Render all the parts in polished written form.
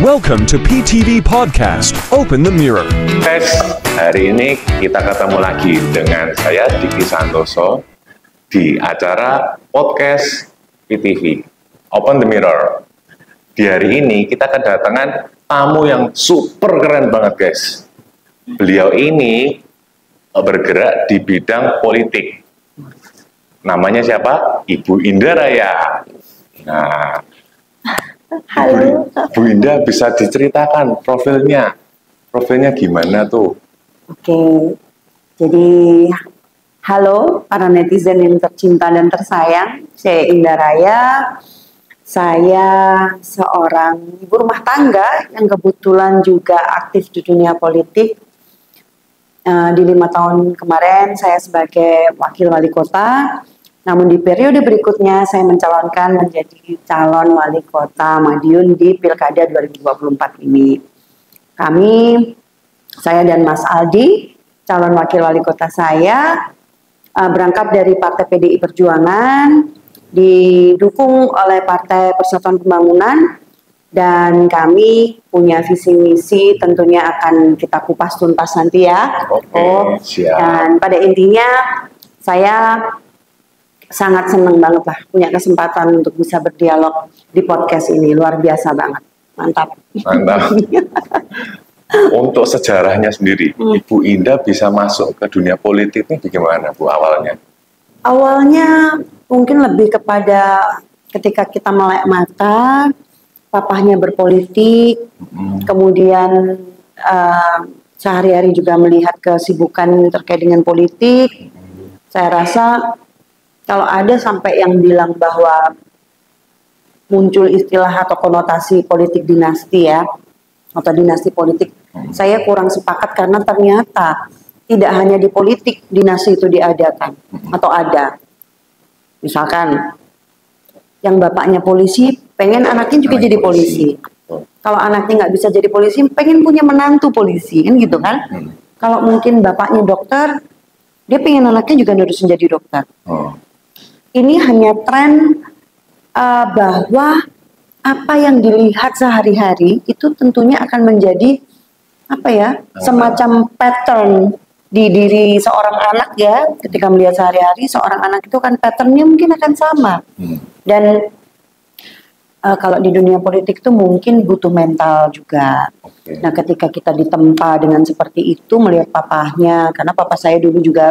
Welcome to PTV Podcast. Open the mirror. Guys, hari ini kita ketemu lagi dengan saya Diki Santoso di acara podcast PTV Open the Mirror. Di hari ini kita kedatangan tamu yang super keren banget, guys. Beliau ini bergerak di bidang politik. Namanya siapa? Ibu Indah Raya. Nah, Halo. Bu Indah bisa diceritakan profilnya gimana tuh? Oke, jadi halo para netizen yang tercinta dan tersayang. Saya Indah Raya. Saya seorang ibu rumah tangga yang kebetulan juga aktif di dunia politik. Di 5 tahun kemarin saya sebagai wakil wali kota. Namun di periode berikutnya saya mencalonkan menjadi calon wali kota Madiun di Pilkada 2024 ini. Saya dan Mas Aldi, calon wakil wali kota saya, berangkat dari Partai PDI Perjuangan, didukung oleh Partai Persatuan Pembangunan, dan kami punya visi misi tentunya akan kita kupas tuntas nanti ya. Oke, siap. Dan pada intinya saya sangat senang banget lah punya kesempatan untuk bisa berdialog di podcast ini. Luar biasa banget. Mantap. Untuk sejarahnya sendiri, Ibu Indah bisa masuk ke dunia politik ini bagaimana Bu awalnya? Awalnya mungkin lebih kepada ketika kita melek mata, papahnya berpolitik, kemudian sehari-hari juga melihat kesibukan terkait dengan politik. Saya rasa kalau ada sampai yang bilang bahwa muncul istilah atau konotasi politik dinasti ya, atau dinasti politik, saya kurang sepakat karena ternyata tidak hanya di politik dinasti itu diadakan atau ada. Misalkan yang bapaknya polisi, pengen anaknya juga jadi polisi. Kalau anaknya nggak bisa jadi polisi, pengen punya menantu polisi, kan gitu kan? Kalau mungkin bapaknya dokter, dia pengen anaknya juga harus menjadi dokter. Ini hanya tren bahwa apa yang dilihat sehari-hari itu tentunya akan menjadi semacam pattern di diri seorang anak ya. Ketika melihat sehari-hari seorang anak itu kan patternnya mungkin akan sama. Dan kalau di dunia politik itu mungkin butuh mental juga. Nah, ketika kita ditempa dengan seperti itu, melihat papahnya, karena papa saya dulu juga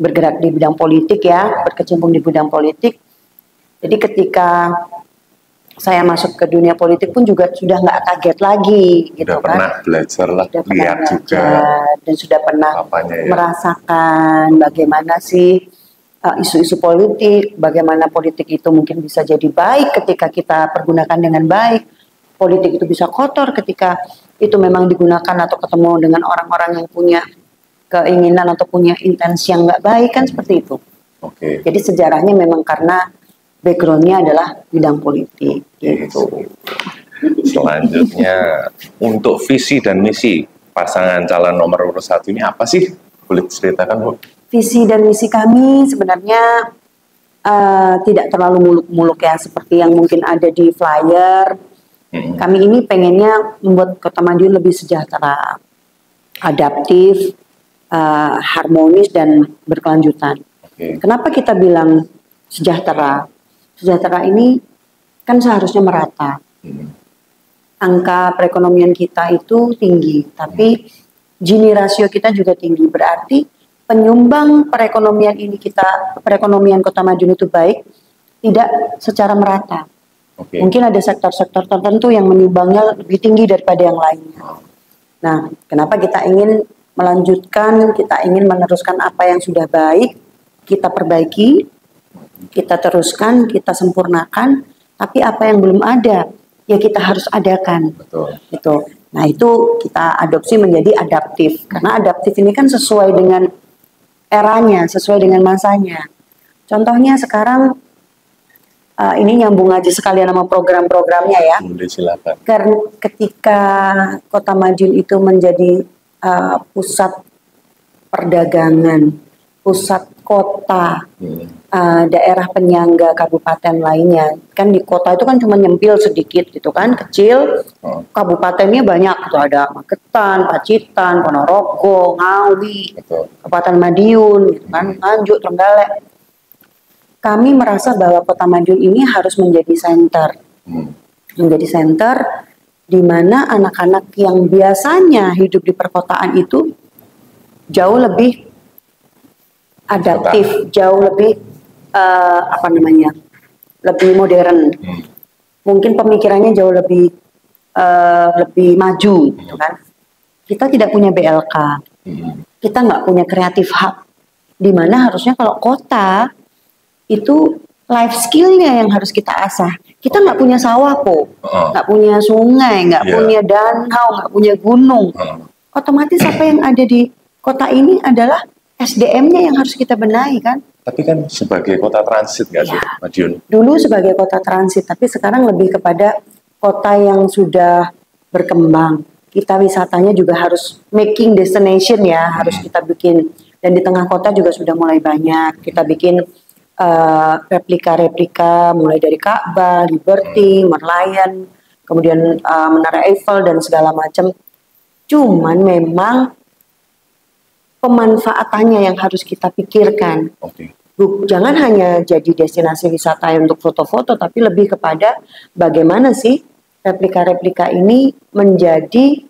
bergerak di bidang politik ya, berkecimpung di bidang politik. Jadi ketika saya masuk ke dunia politik pun juga sudah nggak kaget lagi, gitu Sudah kan. pernah belajar lah, lihat juga. Dan sudah pernah merasakan bagaimana sih isu-isu politik, bagaimana politik itu mungkin bisa jadi baik ketika kita pergunakan dengan baik. Politik itu bisa kotor ketika itu memang digunakan atau ketemu dengan orang-orang yang punya keinginan atau punya intensi yang nggak baik, kan seperti itu. Jadi sejarahnya memang karena backgroundnya adalah bidang politik. Gitu. Selanjutnya, untuk visi dan misi pasangan calon nomor urut 1 ini apa sih? Boleh ceritakan Bu? Visi dan misi kami sebenarnya tidak terlalu muluk-muluk ya, seperti yang mungkin ada di flyer. Kami ini pengennya membuat Kota Madiun lebih sejahtera, adaptif, harmonis dan berkelanjutan. Kenapa kita bilang sejahtera? Sejahtera ini kan seharusnya merata. Angka perekonomian kita itu tinggi, tapi Gini rasio kita juga tinggi. Berarti penyumbang perekonomian Kota Madiun itu baik, tidak secara merata. Mungkin ada sektor-sektor tertentu yang menyumbangnya lebih tinggi daripada yang lainnya. Nah, kenapa kita ingin melanjutkan, kita ingin meneruskan apa yang sudah baik, kita perbaiki, kita teruskan, kita sempurnakan, tapi apa yang belum ada, ya kita harus adakan. Gitu. Nah, itu kita adopsi menjadi adaptif, karena adaptif ini kan sesuai dengan eranya, sesuai dengan masanya. Contohnya sekarang, ini nyambung aja sekalian sama program-programnya ya. Silakan. Karena ketika Kota Madiun itu menjadi pusat perdagangan, pusat kota, daerah penyangga kabupaten lainnya, kan di kota itu kan cuma nyempil sedikit gitu kan, kecil, Kabupatennya banyak tuh, ada Magetan, Pacitan, Ponorogo, Ngawi, Betul. Kabupaten Madiun, gitu kan, Nganjuk, Trenggalek. Kami merasa bahwa Kota Madiun ini harus menjadi center, di mana anak-anak yang biasanya hidup di perkotaan itu jauh lebih adaptif, jauh lebih lebih modern. Mungkin pemikirannya jauh lebih maju, gitu kan. Kita tidak punya BLK, kita nggak punya creative hub, di mana harusnya kalau kota itu life skill-nya yang harus kita asah. Kita nggak punya sawah nggak punya sungai, nggak punya danau, nggak punya gunung. Otomatis apa yang ada di kota ini adalah SDM-nya yang harus kita benahi kan. Tapi kan sebagai kota transit nggak sih, Madiun? Dulu sebagai kota transit, tapi sekarang lebih kepada kota yang sudah berkembang. Kita wisatanya juga harus making destination ya, harus kita bikin. Dan di tengah kota juga sudah mulai banyak. Kita bikin replika-replika mulai dari Ka'bah, Liberty, Merlion, kemudian Menara Eiffel dan segala macam. Cuman memang pemanfaatannya yang harus kita pikirkan. Jangan hanya jadi destinasi wisata untuk foto-foto, tapi lebih kepada bagaimana sih replika-replika ini menjadi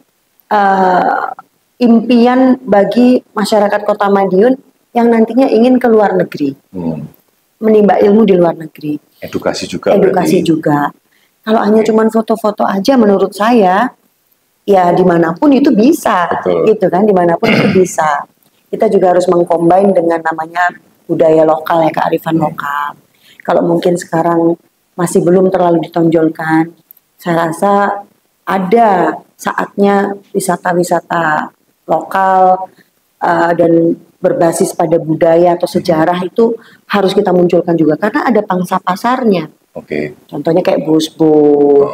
impian bagi masyarakat Kota Madiun yang nantinya ingin ke luar negeri. Menimba ilmu di luar negeri. Edukasi juga. Kalau hanya cuman foto-foto aja, menurut saya, ya dimanapun itu bisa, gitu kan? Dimanapun itu bisa. Kita juga harus mengcombine dengan namanya budaya lokal ya, kearifan lokal. Kalau mungkin sekarang masih belum terlalu ditonjolkan, saya rasa ada saatnya wisata-wisata lokal dan berbasis pada budaya atau sejarah itu harus kita munculkan juga, karena ada pangsa pasarnya. Contohnya kayak bus-bus,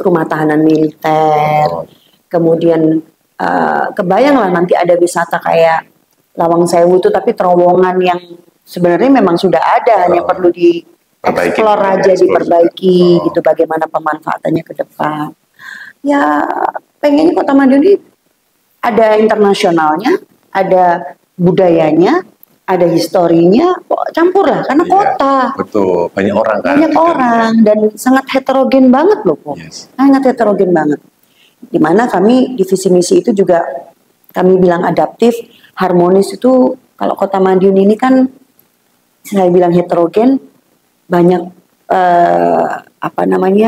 rumah tahanan militer, kemudian kebayanglah nanti ada wisata kayak Lawang Sewu itu, tapi terowongan yang sebenarnya memang sudah ada, hanya perlu dieksplor aja, diperbaiki gitu, bagaimana pemanfaatannya ke depan. Ya pengennya Kota Madiun ini ada internasionalnya, ada budayanya, ada historinya, campur lah, karena kota. Betul, banyak orang kan. Banyak orang dan sangat heterogen banget loh, sangat heterogen banget. Dimana kami di visi misi itu juga kami bilang adaptif, harmonis itu. Kalau Kota Madiun ini kan saya bilang heterogen, banyak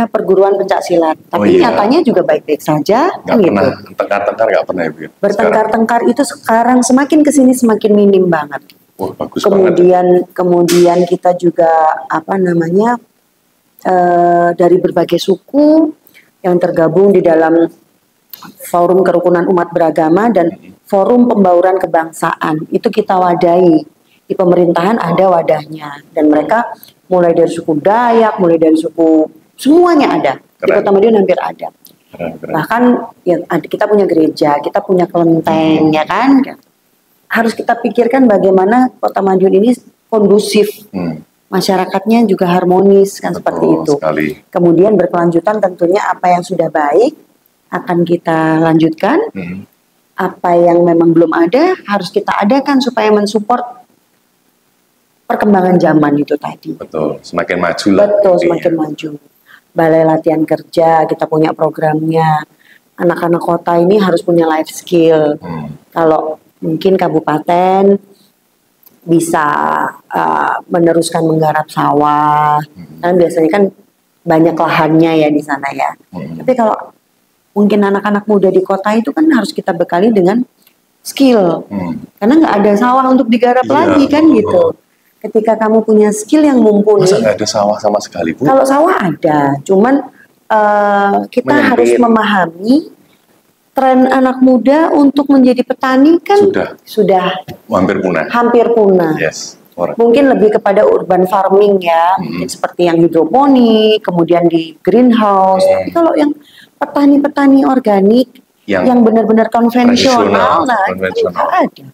perguruan pencak silat, tapi nyatanya juga baik-baik saja. Nggak pernah tengkar-tengkar, nggak pernah Ibu. Bertengkar-tengkar itu sekarang semakin kesini semakin minim banget. Bagus kemudian kita juga dari berbagai suku yang tergabung di dalam Forum Kerukunan Umat Beragama dan Forum Pembauran Kebangsaan, itu kita wadahi. Di pemerintahan ada wadahnya, dan mereka mulai dari suku Dayak, mulai dari suku, semuanya ada. Di Kota Madiun hampir ada. Bahkan ya, kita punya gereja, kita punya kelenteng, ya kan? Harus kita pikirkan bagaimana Kota Madiun ini kondusif, masyarakatnya juga harmonis kan, seperti itu. Kemudian berkelanjutan tentunya apa yang sudah baik akan kita lanjutkan, apa yang memang belum ada harus kita adakan supaya mensupport perkembangan zaman itu tadi. Betul, semakin maju lah. Betul, semakin maju. Balai latihan kerja, kita punya programnya. Anak-anak kota ini harus punya life skill. Kalau mungkin kabupaten bisa meneruskan menggarap sawah, kan biasanya kan banyak lahannya ya di sana ya. Tapi kalau mungkin anak-anak muda di kota itu kan harus kita bekali dengan skill, karena nggak ada sawah untuk digarap lagi kan gitu. Ketika kamu punya skill yang mumpuni. Masa nggak ada sawah sama sekali, Bu? Kalau sawah ada, cuman kita harus memahami tren anak muda untuk menjadi petani kan sudah hampir punah. Mungkin lebih kepada urban farming ya, mungkin seperti yang hidroponik, kemudian di greenhouse. Tapi kalau yang petani-petani organik yang benar-benar konvensional, itu nggak ada.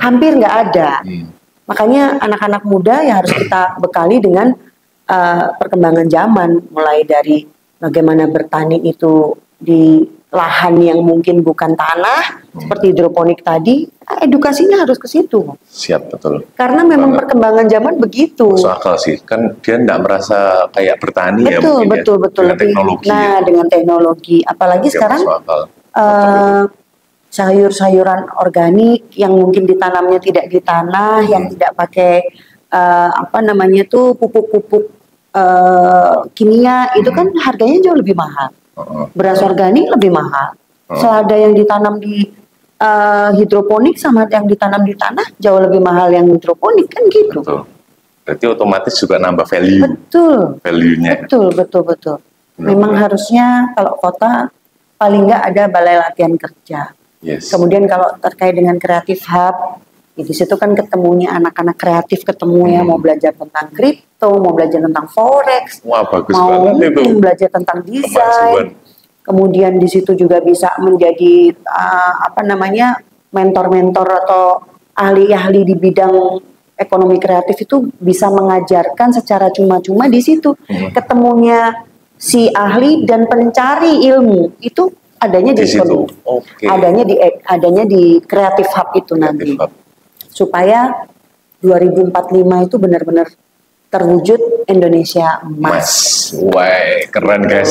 Hampir nggak ada. Makanya anak-anak muda yang harus kita bekali dengan perkembangan zaman, mulai dari bagaimana bertani itu di lahan yang mungkin bukan tanah seperti hidroponik tadi, edukasinya harus ke situ. Siap, betul. Karena memang perkembangan zaman begitu. Masuk akal sih, kan dia nggak merasa kayak bertani ya mungkin Betul. dengan teknologi. Nah, dengan teknologi, apalagi Oke, sekarang masuk akal. sayur-sayuran organik yang mungkin ditanamnya tidak di tanah, yang tidak pakai pupuk-pupuk kimia, itu kan harganya jauh lebih mahal. Beras organik lebih mahal. Selada yang ditanam di hidroponik sama yang ditanam di tanah jauh lebih mahal yang hidroponik, kan gitu. Betul. Berarti otomatis juga nambah value. Betul. Value-nya. Betul. Memang harusnya kalau kota paling nggak ada balai latihan kerja. Yes. Kemudian kalau terkait dengan kreatif hub, di situ kan ketemunya anak-anak kreatif, ketemu ya mau belajar tentang kripto, mau belajar tentang forex, Wah, bagus mau banget itu. belajar tentang desain. Kemajuan. Kemudian di situ juga bisa menjadi mentor-mentor atau ahli-ahli di bidang ekonomi kreatif, itu bisa mengajarkan secara cuma-cuma di situ. Ketemunya si ahli dan pencari ilmu itu adanya di situ. Oke. Adanya di Creative Hub itu nanti. Hub. Supaya 2045 itu benar-benar terwujud Indonesia emas. Wah, keren guys.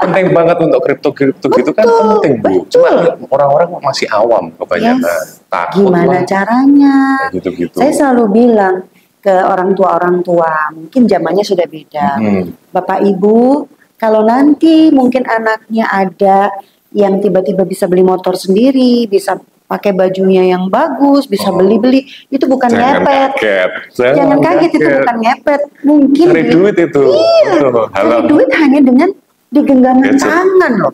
Penting banget untuk kripto gitu kan penting, Bu. Cuma orang-orang masih awam kebanyakan. Takut Gimana lah. caranya? Gitu-gitu. Saya selalu bilang ke orang tua, mungkin zamannya sudah beda. Bapak Ibu, kalau nanti mungkin anaknya ada yang tiba-tiba bisa beli motor sendiri, bisa pakai bajunya yang bagus, bisa beli-beli, itu bukan ngepet. Jangan kaget, itu bukan ngepet. Mungkin cari duit itu. Iya, cari duit hanya dengan digenggaman tangan loh.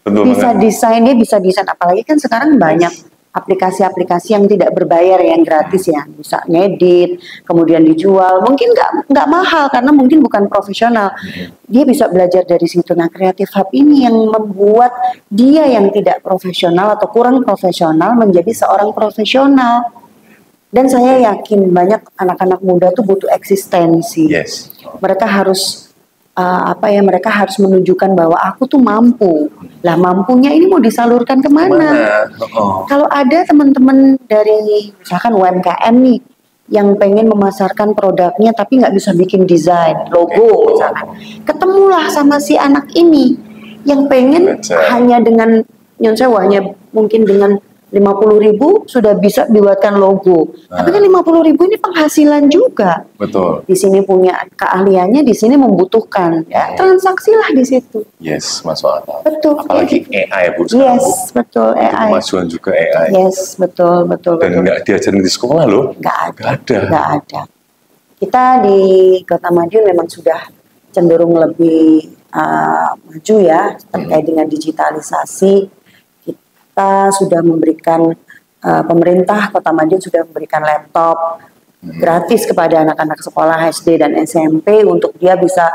Betul Bisa banget. desain, dia bisa desain. Apalagi kan sekarang banyak aplikasi-aplikasi yang tidak berbayar, yang gratis ya, bisa ngedit, kemudian dijual. Mungkin nggak mahal karena mungkin bukan profesional. Dia bisa belajar dari situ. Nah, Creative Hub ini yang membuat dia yang tidak profesional atau kurang profesional menjadi seorang profesional. Dan saya yakin banyak anak-anak muda tuh butuh eksistensi. Yes. Mereka harus mereka harus menunjukkan bahwa aku tuh mampu. Lah, mampunya ini mau disalurkan kemana? Kalau ada teman-teman dari misalkan UMKM nih yang pengen memasarkan produknya tapi nggak bisa bikin desain logo misalkan, ketemulah sama si anak ini yang pengen hanya dengan hanya mungkin dengan 50.000 sudah bisa dibuatkan logo. Tapi kan 50.000 ini penghasilan juga. Betul. Di sini punya keahliannya, di sini membutuhkan, ya transaksilah di situ. Yes, masuk akal. Betul. Apalagi AI, Bu. Sekarang, Yes, betul, AI. Kemajuan juga AI. Yes, betul. Dan nggak diajarin di sekolah loh. Nggak ada. Nggak ada. Kita di Kota Madiun memang sudah cenderung lebih maju ya terkait dengan digitalisasi. Kita sudah memberikan, pemerintah Kota Madiun sudah memberikan laptop gratis kepada anak-anak sekolah SD dan SMP untuk dia bisa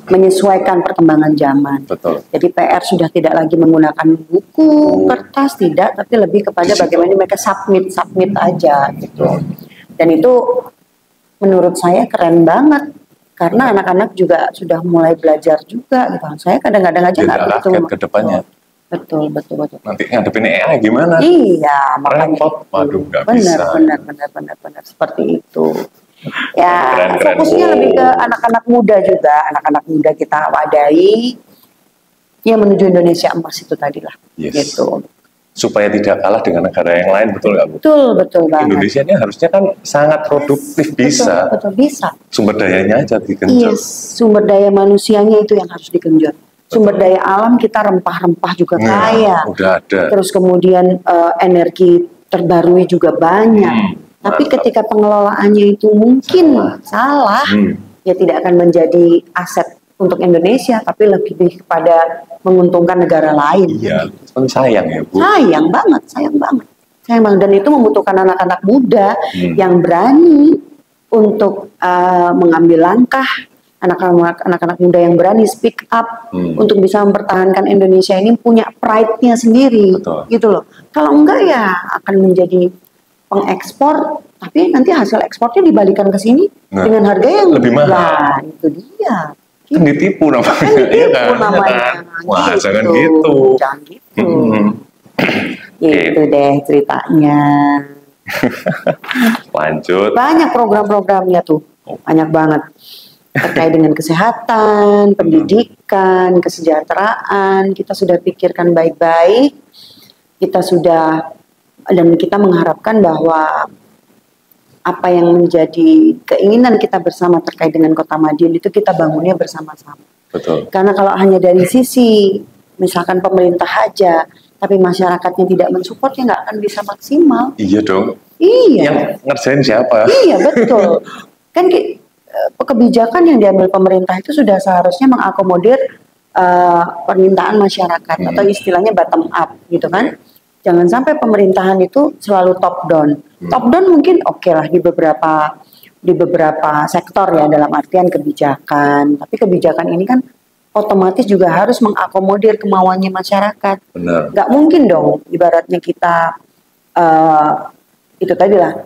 menyesuaikan perkembangan zaman. Betul. Jadi PR sudah tidak lagi menggunakan buku, kertas, tidak, tapi lebih kepada bagaimana mereka submit aja gitu. Dan itu menurut saya keren banget karena anak-anak juga sudah mulai belajar juga gitu. Saya kadang-kadang aja nggak begitu ke depannya. Betul. Nanti ngadepin AI gimana? Iya, makanya repot. Waduh, nggak bisa. Benar seperti itu. Ya, Keren. fokusnya lebih ke anak-anak muda juga. Anak-anak muda kita wadai ya menuju Indonesia emas itu tadi lah. Yes. Gitu. Supaya tidak kalah dengan negara yang lain, betul nggak, Bu? Betul banget. Indonesia ini harusnya kan sangat produktif, bisa. Betul, bisa. Sumber dayanya aja digenjot. Yes, sumber daya manusianya itu yang harus digenjot. Sumber daya alam kita rempah-rempah juga kaya. Udah ada. Terus kemudian energi terbarui juga banyak. Tapi ketika pengelolaannya itu mungkin salah, ya tidak akan menjadi aset untuk Indonesia, tapi lebih kepada menguntungkan negara lain. Iya, kan sayang ya, Bu. Sayang banget. Dan itu membutuhkan anak-anak muda yang berani untuk mengambil langkah, anak-anak muda yang berani speak up untuk bisa mempertahankan Indonesia ini punya pride-nya sendiri. Betul. Gitu loh. Kalau enggak ya akan menjadi pengekspor, tapi nanti hasil ekspornya dibalikan ke sini dengan harga yang lebih mahal. Nah, itu dia. Kan ditipu namanya. Kan ditipu Iya kan? namanya. Iya kan? Wah, Gitu. jangan gitu. Jangan gitu. Oke. Itu deh ceritanya. Lanjut. Banyak program-programnya tuh, banyak banget. Terkait dengan kesehatan, pendidikan, kesejahteraan, kita sudah pikirkan baik-baik. Kita sudah, dan kita mengharapkan bahwa apa yang menjadi keinginan kita bersama terkait dengan Kota Madiun itu kita bangunnya bersama-sama. Betul. Karena kalau hanya dari sisi misalkan pemerintah aja, tapi masyarakatnya tidak mensupport ya nggak akan bisa maksimal. Iya dong. Iya. Yang ngerjain siapa? Iya betul. Kan kebijakan yang diambil pemerintah itu sudah seharusnya mengakomodir permintaan masyarakat atau istilahnya bottom up gitu kan. Jangan sampai pemerintahan itu selalu top down. Top down mungkin oke lah di beberapa sektor ya dalam artian kebijakan. Tapi kebijakan ini kan otomatis juga harus mengakomodir kemauannya masyarakat. Benar. Nggak mungkin dong ibaratnya kita itu tadi lah.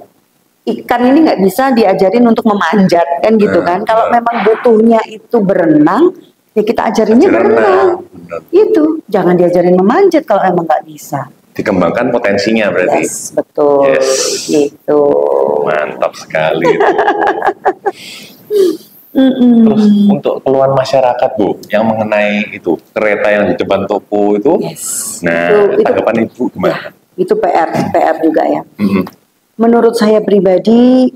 Ikan ini nggak bisa diajarin untuk memanjat kan gitu kan. Kalau memang butuhnya itu berenang, ya kita ajarinnya berenang. Itu jangan diajarin memanjat kalau emang nggak bisa. Dikembangkan potensinya berarti. Yes, betul. Yes. Gitu. Mantap sekali. Terus untuk keluhan masyarakat Bu, yang mengenai itu kereta yang di depan toko itu, Yes. nah Itu- tanggapan Ibu gimana? Ya, itu PR juga ya. Menurut saya pribadi,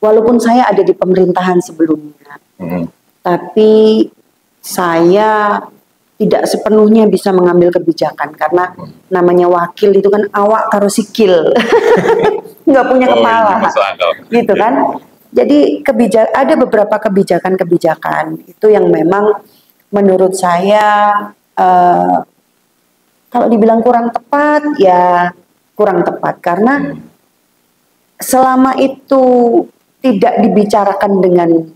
walaupun saya ada di pemerintahan sebelumnya, tapi saya tidak sepenuhnya bisa mengambil kebijakan karena namanya wakil itu kan awak karo sikil, nggak punya kepala, iya, masuk akal. gitu kan. Jadi ada beberapa kebijakan itu yang memang menurut saya kalau dibilang kurang tepat ya kurang tepat karena selama itu tidak dibicarakan dengan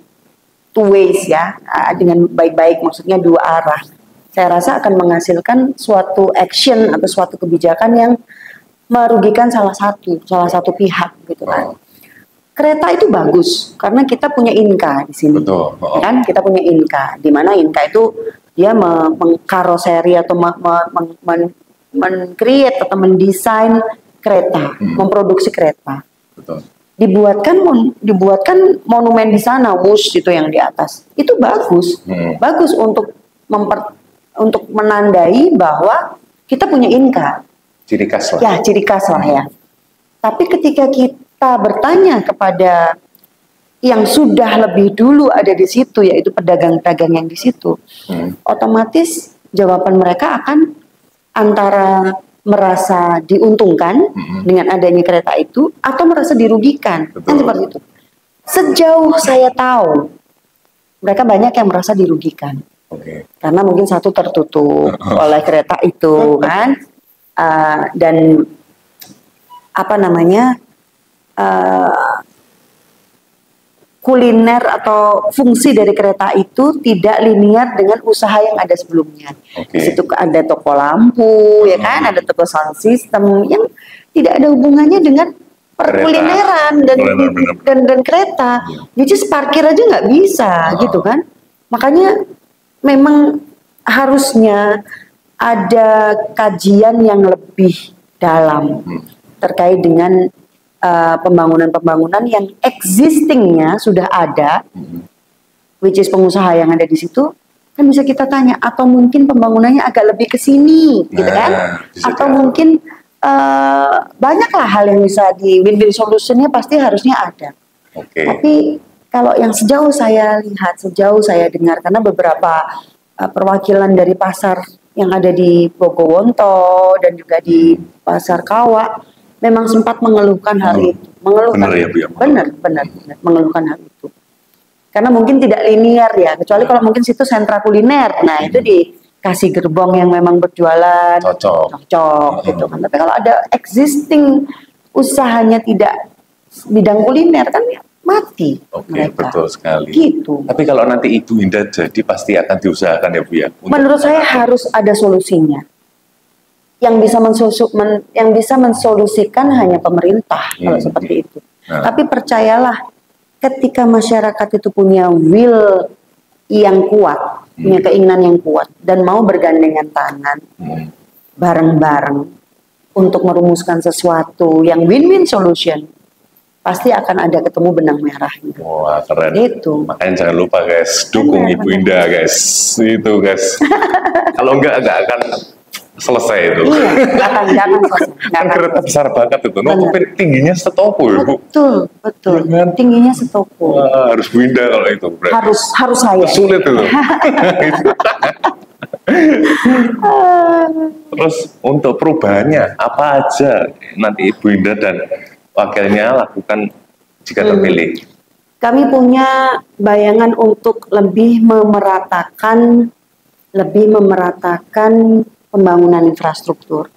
two ways ya, dengan baik-baik maksudnya dua arah. Saya rasa akan menghasilkan suatu action atau suatu kebijakan yang merugikan salah satu pihak gitu kan. Kereta itu bagus karena kita punya Inka di sini. Betul. Kan kita punya Inka di mana Inka itu dia mengkaroseri atau men-create atau mendesain kereta, memproduksi kereta. Betul. Dibuatkan monumen di sana, wush itu yang di atas. Itu bagus. Bagus untuk menandai bahwa kita punya Inka. Ciri khas lah. Ya, ciri khas lah ya. Tapi ketika kita bertanya kepada yang sudah lebih dulu ada di situ, yaitu pedagang-pedagang yang di situ, otomatis jawaban mereka akan antara merasa diuntungkan dengan adanya kereta itu, atau merasa dirugikan. Kan seperti itu. Sejauh saya tahu, mereka banyak yang merasa dirugikan. Karena mungkin satu tertutup oleh kereta itu kan, dan apa namanya kuliner atau fungsi dari kereta itu tidak linear dengan usaha yang ada sebelumnya. Di situ ada toko lampu, ya kan, ada toko sound system yang tidak ada hubungannya dengan perkulineran dan kereta. Jadi parkir aja nggak bisa, gitu kan? Makanya memang harusnya ada kajian yang lebih dalam terkait dengan pembangunan-pembangunan yang existingnya sudah ada, which is pengusaha yang ada di situ, kan bisa kita tanya, atau mungkin pembangunannya agak lebih ke sini, gitu kan? Atau mungkin banyaklah hal yang bisa di win-win solutionnya pasti harusnya ada. Tapi kalau yang sejauh saya lihat, sejauh saya dengar, karena beberapa perwakilan dari pasar yang ada di Bogowonto dan juga di Pasar Kawak memang sempat mengeluhkan hal itu, benar, mengeluhkan hal itu. Karena mungkin tidak linear ya, kecuali kalau mungkin situ sentra kuliner, nah itu dikasih gerbong yang memang berjualan cocok gitu kan. Tapi kalau ada existing usahanya tidak bidang kuliner kan ya mati. Mereka. Betul sekali. Gitu. Tapi kalau nanti Ibu Indah jadi pasti akan diusahakan ya Bu ya. Menurut saya harus ada solusinya. Yang bisa mensolusikan hanya pemerintah kalau seperti itu. Tapi percayalah, ketika masyarakat itu punya will yang kuat, punya keinginan yang kuat, dan mau bergandengan tangan bareng-bareng untuk merumuskan sesuatu yang win-win solution, pasti akan ada ketemu benang merahnya. Wah, keren. Itu. Makanya jangan lupa guys, dukung Ibu Indah guys. Itu guys. Kalau enggak akan selesai itu. Iya, nggak akan selesai. Kan kereta besar banget itu. No, tapi tingginya setopo Ibu. Betul. Ya kan? Tingginya setopo. Wah, harus Bu Indah kalau itu. Berarti. Harus saya. Sulit itu. Terus untuk perubahannya apa aja nanti Ibu Indah dan wakilnya lakukan jika terpilih? Kami punya bayangan untuk lebih memeratakan pembangunan infrastruktur.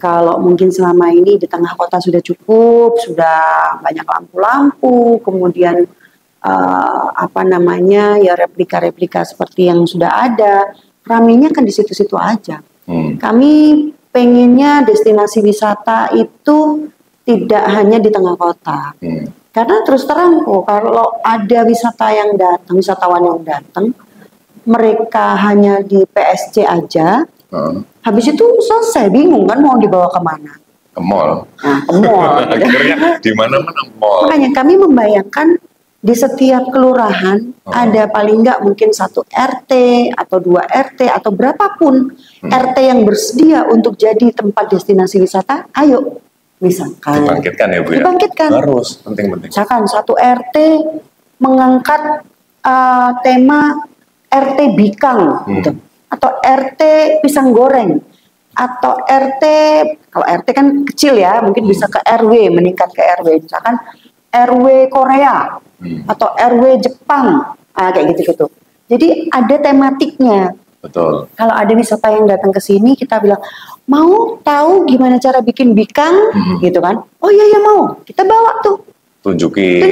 Kalau mungkin selama ini di tengah kota sudah cukup, sudah banyak lampu-lampu, kemudian ya replika-replika seperti yang sudah ada, ramainya kan di situ-situ aja. Kami pengennya destinasi wisata itu tidak hanya di tengah kota. Karena terus terang kalau ada wisatawan yang datang, mereka hanya di PSC aja, habis itu selesai, bingung kan mau dibawa kemana? Ke mall. Nah, ke mall. Akhirnya di mana-mana mall. Makanya kami membayangkan di setiap kelurahan ada paling nggak mungkin 1 RT atau 2 RT atau berapapun RT yang bersedia untuk jadi tempat destinasi wisata, ayo misalkan. Dibangkitkan ya Bu ya? Dibangkitkan. Harus, penting-penting. Misalkan 1 RT mengangkat tema RT Bikang gitu. Atau RT pisang goreng, atau RT, kalau RT kan kecil ya, mungkin bisa ke RW, meningkat ke RW, misalkan RW Korea atau RW Jepang, kayak gitu-gitu. Jadi ada tematiknya. Betul. Kalau ada wisata yang datang ke sini, kita bilang mau tahu gimana cara bikin bikang, gitu kan? Oh iya mau, kita bawa tuh. Tunjukin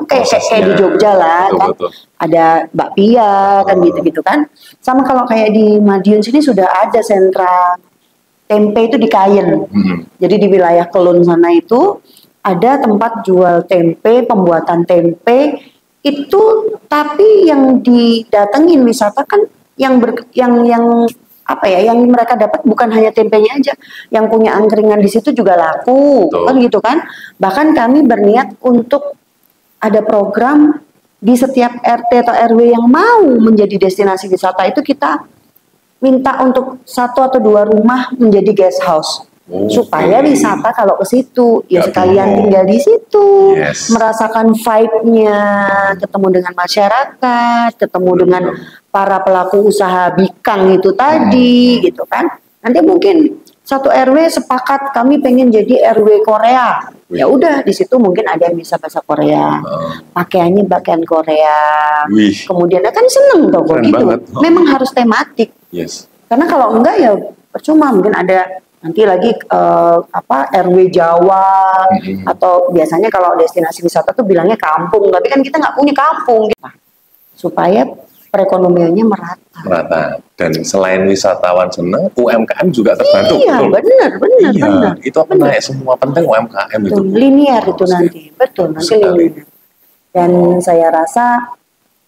kayak di Jogja lah, betul, kan betul. Ada bakpia kan gitu kan. Sama kalau kayak di Madiun sini sudah ada sentra tempe itu di Kayen. Jadi di wilayah Kelun sana itu ada tempat jual tempe, pembuatan tempe itu, tapi yang didatengin wisata kan yang mereka dapat bukan hanya tempenya aja, yang punya angkringan di situ juga laku, kan gitu kan. Bahkan kami berniat untuk ada program di setiap RT atau RW yang mau menjadi destinasi wisata itu kita minta untuk 1 atau 2 rumah menjadi guest house. Supaya wisata kalau ke situ ya sekalian tinggal di situ, merasakan vibe-nya, ketemu dengan masyarakat, ketemu dengan para pelaku usaha bikang itu tadi, gitu kan. Nanti mungkin 1 RW sepakat kami pengen jadi RW Korea. Ya udah di situ mungkin ada yang bisa bahasa Korea, pakaiannya pakaian Korea. Kemudian kan seneng tuh gitu. Memang harus tematik. Karena kalau enggak ya percuma, mungkin ada nanti lagi RW Jawa atau biasanya kalau destinasi wisata tuh bilangnya kampung, tapi kan kita nggak punya kampung, gitu. Supaya perekonomiannya merata. Dan selain wisatawan senang, UMKM juga terbantu. Iya, benar. Itu apa naik semua, penting UMKM itu. Linear itu nanti, betul nanti linear. Dan saya rasa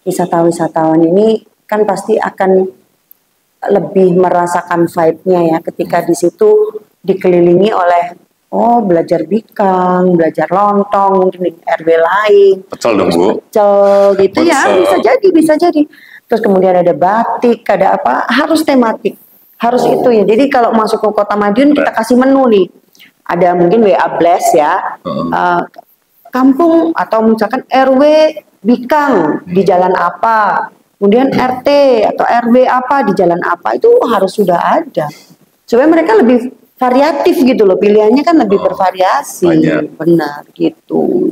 wisatawan ini kan pasti akan lebih merasakan vibe-nya ya ketika di situ dikelilingi oleh belajar bikang, belajar lontong, mungkin di RW lain. Pecel dong Bu. Pecel gitu ya, bisa jadi. Terus kemudian ada batik, ada apa, harus tematik. Harus itu ya. Jadi kalau masuk ke Kota Madiun kita kasih menu nih. Ada mungkin WA Blast ya. Kampung atau misalkan RW Bikang di jalan apa. Kemudian RT atau RW apa di jalan apa, itu harus sudah ada. Supaya mereka lebih variatif gitu loh, pilihannya kan lebih bervariasi. Benar gitu.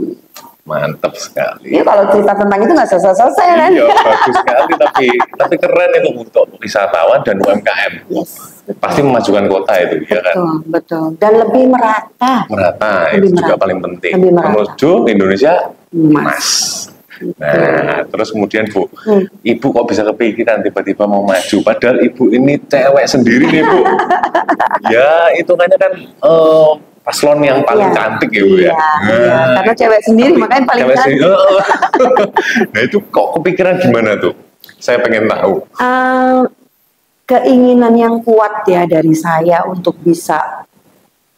Mantap sekali. Ya kalau cerita tentang itu nggak selesai kan? Iya, bagus sekali, tapi keren itu untuk wisatawan dan UMKM. Pasti memajukan kota itu, ya kan? Betul. Dan lebih merata. Itu juga paling penting. Menuju Indonesia emas. Nah, terus kemudian Bu, Ibu kok bisa kepikiran tiba-tiba mau maju, padahal Ibu ini cewek sendiri nih Bu. Ya, itu kan paslon yang paling cantik ya Bu ya. Karena cewek sendiri makanya paling cantik. Nah itu kok kepikiran gimana tuh? Saya pengen tahu. Keinginan yang kuat ya dari saya untuk bisa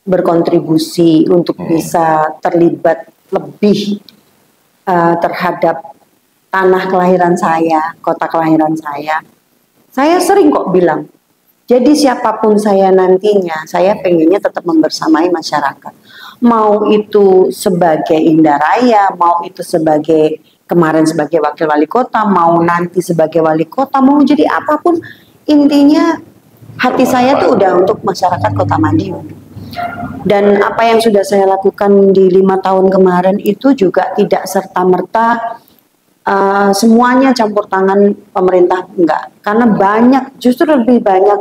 berkontribusi, untuk bisa terlibat lebih terhadap tanah kelahiran saya, kota kelahiran saya. Saya sering kok bilang, jadi siapapun saya nantinya, saya pengennya tetap membersamai masyarakat. Mau itu sebagai Indah Raya, mau itu sebagai kemarin sebagai wakil wali kota, mau nanti sebagai wali kota, mau jadi apapun, intinya hati saya tuh udah untuk masyarakat Kota Madiun. Dan apa yang sudah saya lakukan di 5 tahun kemarin itu juga tidak serta-merta semuanya campur tangan pemerintah, enggak. Karena justru lebih banyak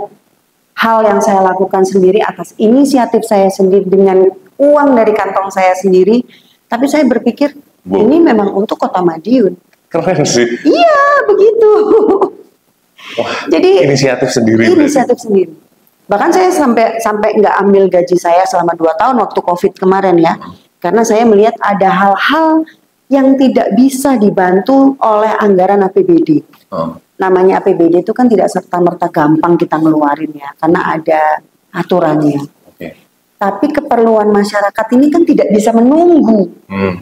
hal yang saya lakukan sendiri atas inisiatif saya sendiri dengan uang dari kantong saya sendiri. Tapi saya berpikir ini memang untuk Kota Madiun. Keren sih. Iya, begitu. Wah, jadi inisiatif sendiri. Inisiatif sendiri. Bahkan saya sampai nggak ambil gaji saya selama 2 tahun waktu COVID kemarin ya. Karena saya melihat ada hal-hal yang tidak bisa dibantu oleh anggaran APBD. Namanya APBD itu kan tidak serta-merta gampang kita ngeluarin ya, karena ada aturannya. Tapi keperluan masyarakat ini kan tidak bisa menunggu,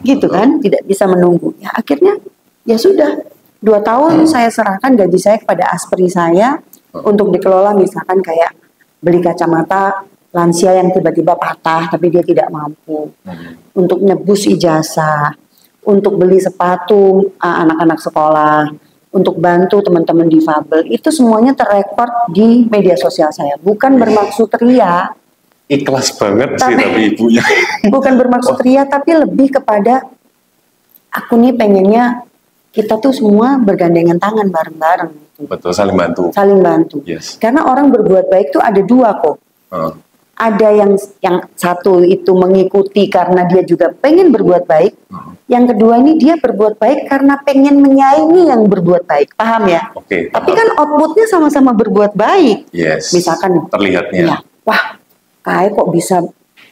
gitu kan? Tidak bisa menunggu. Ya akhirnya ya sudah 2 tahun saya serahkan gaji saya kepada aspri saya untuk dikelola, misalkan kayak beli kacamata lansia yang tiba-tiba patah tapi dia tidak mampu, untuk nebus ijazah, untuk beli sepatu anak-anak sekolah, untuk bantu teman-teman difabel. Itu semuanya terrekord di media sosial saya. Bukan bermaksud ria. Ikhlas banget sih tapi ibunya. Bukan bermaksud ria, tapi lebih kepada aku nih pengennya kita tuh semua bergandengan tangan bareng-bareng. Betul, saling bantu. Saling bantu. Yes. Karena orang berbuat baik tuh ada 2 kok. Ada yang satu itu mengikuti karena dia juga pengen berbuat baik. Yang kedua ini dia berbuat baik karena pengen menyaingi yang berbuat baik. Paham ya? Oke. Tapi kan outputnya sama-sama berbuat baik. Yes. Misalkan terlihatnya. Ya, wah, kayak kok bisa,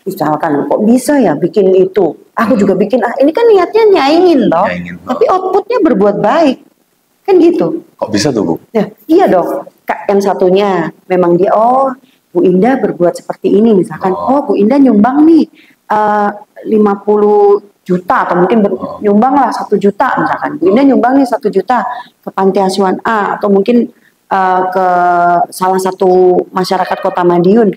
misalkan kok bisa ya bikin itu. Aku juga bikin. Ini kan niatnya nyaingin loh. Tapi outputnya berbuat baik. Kan gitu. Kok bisa tuh Bu? Ya, iya dong. Yang satunya memang dia Bu Indah berbuat seperti ini misalkan. Bu Indah nyumbang nih 50 juta atau mungkin nyumbang lah 1 juta misalkan. Bu Indah nyumbang nih 1 juta ke panti asuhan A atau mungkin ke salah satu masyarakat Kota Madiun.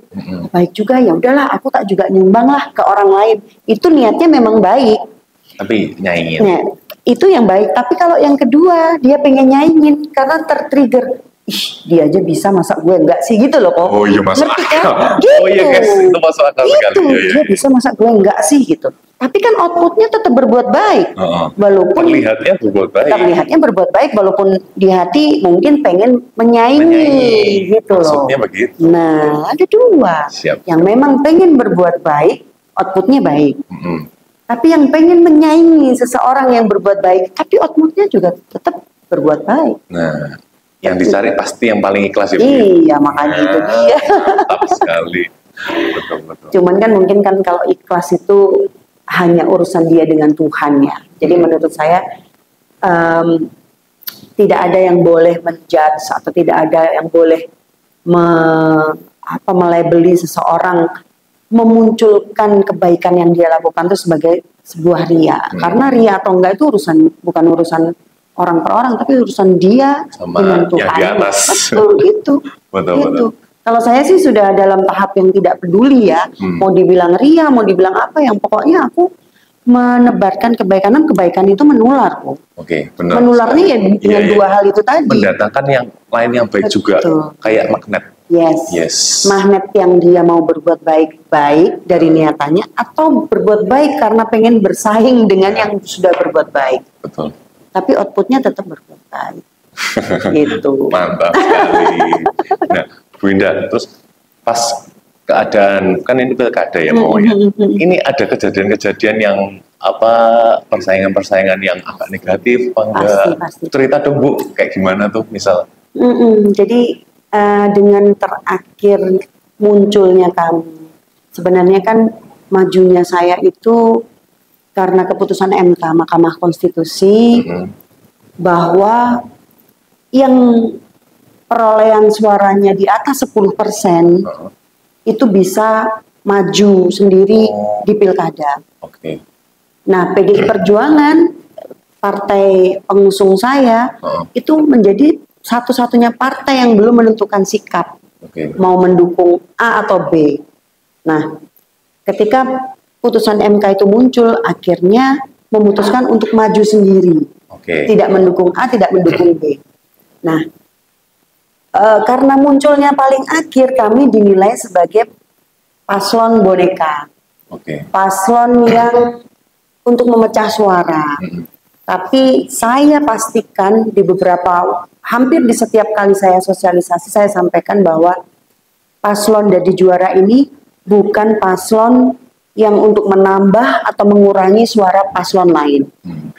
Baik juga, ya udahlah aku tak juga nyumbang lah ke orang lain. Itu niatnya memang baik. Tapi nyaingin. Nah, itu yang baik. Tapi kalau yang kedua dia pengen nyaingin karena tertrigger. Dia aja bisa, masa gue enggak sih, gitu loh kok. Oh iya, masuk akal. Gitu. Oh iya guys, itu masuk akal sekali. Dia bisa, masa gue enggak sih gitu. Tapi kan outputnya tetap berbuat baik. Walaupun terlihatnya berbuat baik. Terlihatnya berbuat baik walaupun di hati mungkin pengen menyaingi gitu loh. Maksudnya begitu. Nah, ada 2. Siap. Yang memang pengen berbuat baik, outputnya baik. Tapi yang pengen menyaingi seseorang yang berbuat baik, tapi outputnya juga tetap berbuat baik. Nah, yang dicari pasti yang paling ikhlas ya. Iya, makanya itu dia. Mantap sekali. Betul. Cuman kan mungkin kan kalau ikhlas itu hanya urusan dia dengan Tuhan ya. Jadi menurut saya tidak ada yang boleh menjudge atau tidak ada yang boleh melabeli seseorang, memunculkan kebaikan yang dia lakukan itu sebagai sebuah ria. Karena ria atau enggak itu bukan urusan orang per orang, tapi urusan dia sama dengan Tuhan. Yang di atas. Betul, gitu. Betul. Kalau saya sih sudah dalam tahap yang tidak peduli ya, mau dibilang ria, mau dibilang apa, yang pokoknya aku menebarkan kebaikan, dan kebaikan itu menular kok. Oke, benar. Menularnya ya dengan 2 hal itu tadi. Mendatangkan yang lain yang baik juga, kayak magnet. Yes. Magnet yang dia mau berbuat baik dari niatannya, atau berbuat baik karena pengen bersaing dengan yang sudah berbuat baik. Betul. Tapi outputnya tetap berbuat baik. Gitu. Mantap sekali. Nah, Bu Indah, terus pas keadaan, kan ini pilkada ya pokoknya. Ini ada kejadian-kejadian yang persaingan-persaingan yang agak negatif, Pasti. Cerita dong Bu, kayak gimana tuh misal? Jadi dengan terakhir munculnya kami, sebenarnya kan majunya saya itu karena keputusan MK, Mahkamah Konstitusi, bahwa yang perolehan suaranya di atas 10% itu bisa maju sendiri di pilkada. Oke. Nah, PDI Perjuangan, partai pengusung saya, itu menjadi satu-satunya partai yang belum menentukan sikap. Mau mendukung A atau B. Nah, ketika putusan MK itu muncul, akhirnya memutuskan untuk maju sendiri. Tidak mendukung A, tidak mendukung B. Nah, karena munculnya paling akhir, kami dinilai sebagai paslon boneka. Paslon yang untuk memecah suara. Tapi saya pastikan di hampir di setiap kali saya sosialisasi, saya sampaikan bahwa paslon dari juara ini bukan paslon yang untuk menambah atau mengurangi suara paslon lain.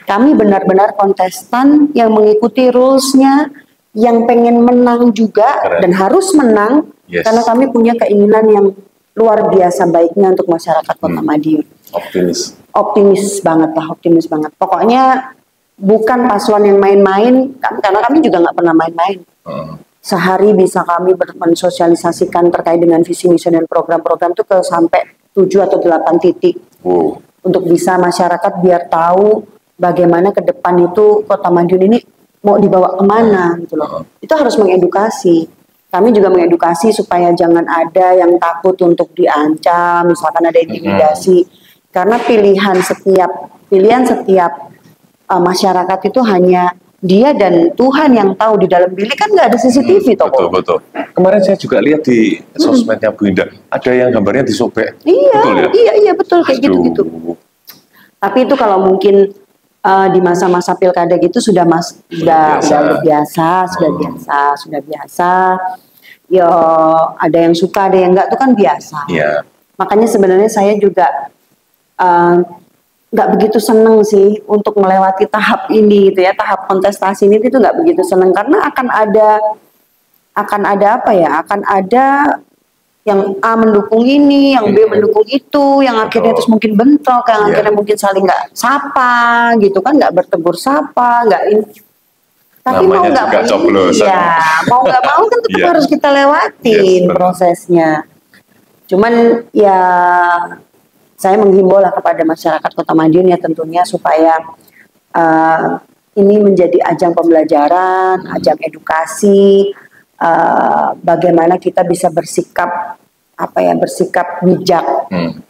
Kami benar-benar kontestan yang mengikuti rules-nya, yang pengen menang juga dan harus menang, karena kami punya keinginan yang luar biasa baiknya untuk masyarakat Kota Madiun. Optimis banget lah, optimis banget. Pokoknya bukan paslon yang main-main, karena kami juga nggak pernah main-main. Sehari bisa kami mensosialisasikan terkait dengan visi misi dan program-program itu ke sampai 7 atau 8 titik. Untuk bisa masyarakat biar tahu bagaimana ke depan itu Kota Madiun ini mau dibawa kemana gitu loh. Itu harus mengedukasi. Kami juga mengedukasi supaya jangan ada yang takut untuk diancam, misalkan ada intimidasi. Karena pilihan setiap masyarakat itu hanya dia dan Tuhan yang tahu. Di dalam bilik kan nggak ada CCTV toh. Betul. Kemarin saya juga lihat di sosmednya Bu Indah, ada yang gambarnya disobek. Iya betul kayak gitu. Tapi itu kalau mungkin di masa-masa pilkada gitu sudah biasa. Ya ada yang suka, ada yang enggak, itu kan biasa. Makanya sebenarnya saya juga nggak begitu seneng sih untuk melewati tahap ini gitu ya, tahap kontestasi ini itu nggak begitu seneng, karena akan ada apa ya, akan ada yang A mendukung ini, yang B mendukung itu, yang akhirnya terus mungkin bentrok, yang akhirnya mungkin saling nggak sapa gitu kan, nggak bertegur sapa, nggak ini. Tapi namanya mau nggak mau kan tetap harus kita lewatin prosesnya. Cuman ya saya menghimbau lah kepada masyarakat Kota Madiun ya tentunya supaya ini menjadi ajang pembelajaran, ajang edukasi, bagaimana kita bisa bersikap bijak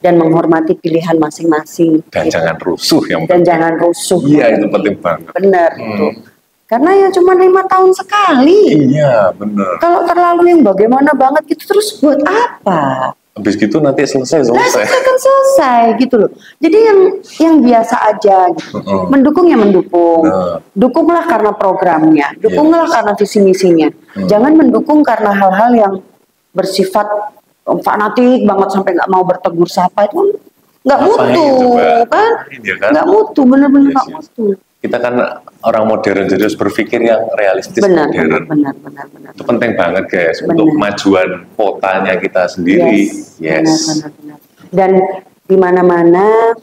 dan menghormati pilihan masing-masing. Dan gitu. jangan rusuh jangan rusuh. Iya, itu penting banget. Benar itu. Karena ya cuma 5 tahun sekali. Iya, benar. Kalau terlalu yang bagaimana banget gitu terus buat apa? Habis gitu nanti selesai. Selesai gitu loh. Jadi yang biasa aja gitu. Mendukung ya mendukung. Dukunglah karena programnya, dukunglah karena visi misinya. Jangan mendukung karena hal-hal yang bersifat fanatik banget sampai nggak mau bertegur sapa, itu nggak mutu kan? Nggak mutu, bener-bener nggak mutu. Kita kan orang modern, jadi harus berpikir yang realistis. Benar. Itu penting banget guys, untuk kemajuan kotanya kita sendiri. Benar. Dan di mana-mana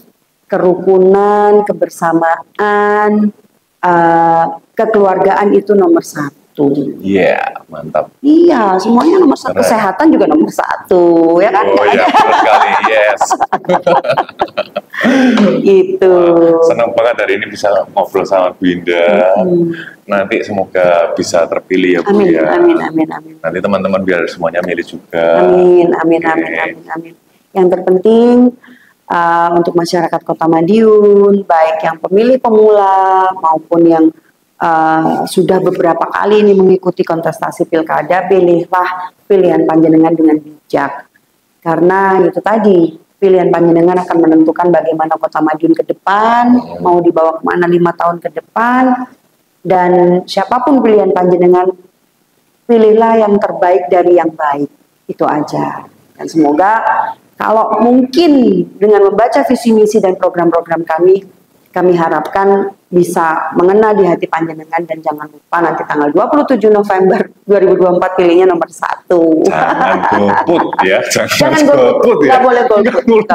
kerukunan, kebersamaan, kekeluargaan itu nomor 1. Mantap. Iya, semuanya nomor 1. Kesehatan juga nomor 1, ya kan? Benar sekali, Gitu. Senang banget hari ini bisa ngobrol sama Bu Indah. Nanti semoga bisa terpilih ya Bu. Amin. Nanti teman-teman biar semuanya milih juga. Amin. Yang terpenting untuk masyarakat Kota Madiun, baik yang pemilih pemula maupun yang sudah beberapa kali ini mengikuti kontestasi pilkada, pilihlah pilihan panjenengan dengan bijak. Karena itu tadi, pilihan panjenengan akan menentukan bagaimana Kota Madiun ke depan, mau dibawa kemana 5 tahun ke depan, dan siapapun pilihan panjenengan, pilihlah yang terbaik dari yang baik, itu aja. Dan semoga kalau mungkin dengan membaca visi misi dan program-program kami harapkan bisa mengena di hati panjenengan, dan jangan lupa nanti tanggal 27 November 2024 pilihnya nomor 1. Jangan golput ya, jangan golput ya. Nggak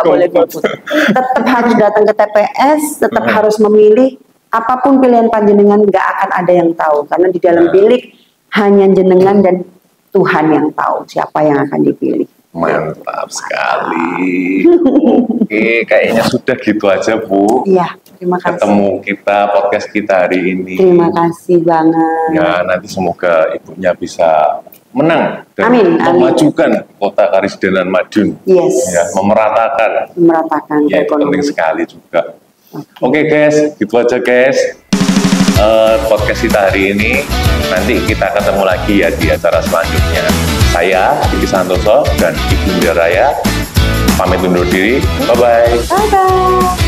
boleh golput. Tetap harus datang ke TPS, tetap harus memilih. Apapun pilihan panjenengan nggak akan ada yang tahu, karena di dalam bilik hanya jenengan dan Tuhan yang tahu siapa yang akan dipilih. Mantap sekali. Oke, kayaknya sudah gitu aja, Bu. Iya, terima kasih. Ketemu kita, podcast kita hari ini. Terima kasih banget. Ya, nanti semoga ibunya bisa menang dan Amin, memajukan Kota Karisidenan Madiun. Yes. Ya, memeratakan. Ya, itu penting sekali juga. Oke, guys, gitu aja guys. Podcast kita hari ini. Nanti kita ketemu lagi ya di acara selanjutnya. Saya Diki Santoso dan Ibu Indah Raya pamit undur diri. Bye-bye. Bye-bye.